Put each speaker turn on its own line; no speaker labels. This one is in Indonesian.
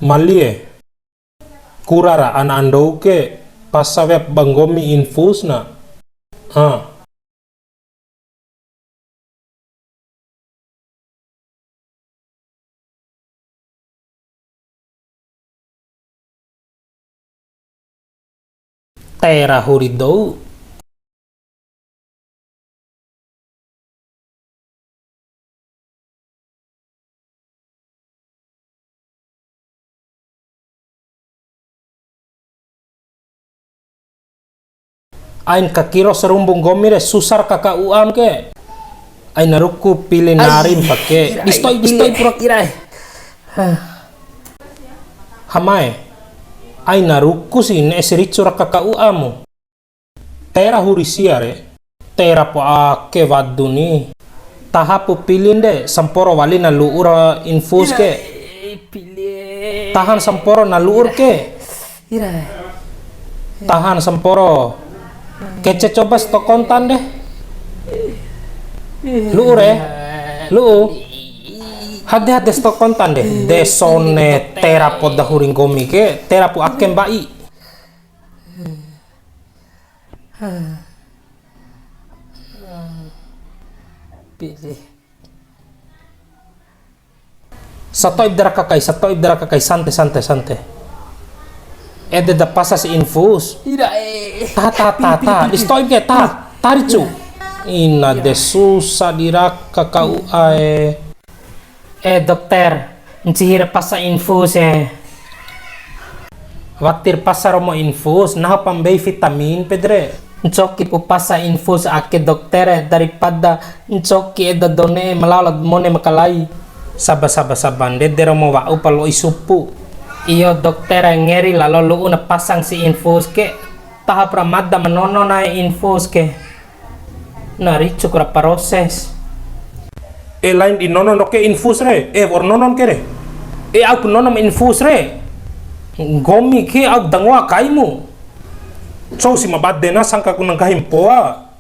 Malie kurara an andou ke pasawep bangomi infus na. Tera huridou. Ain kakiro serumbung gomire susar kakak uam ke. Ain naruku pilih narim pake. Distoi pura kirai. Hamai. Ain naruku si ne sericura kakak uamu. Tera hurisiare. Tera po ake wadu ni. Tahapu pilih de samporo wali na luura infus ke. Tahan samporo na luur ke. Tahan samporo. Kece coba stok kontan deh. Lu hade stok kontan deh. Desone terapod dahuring gomi ke terapu akem bai.
Pilih.
Satoib dara kakai santai. Ede da pasa si infus. Ta. Distoib ke ta. Taricu. Ina de susah diraka kau ae.
Dokter, ncihir pasa infus
Watir pasa romo infus, nah pambei vitamin pedre.
Ncoki pu pasa infus ake dokter daripada ncoki done melalad mone makalai.
Saban de romo wa upalo isupu.
Iyo dokter ngeri lalu lu una pasang si infus ke tahap ramada menono na infus ke nari cukra proses
Lain di nonon ke infus re war nonon ke re aku nonom infus re gomi ke aku dangwa kaimu so si mabad na sangka kunang kahimpoa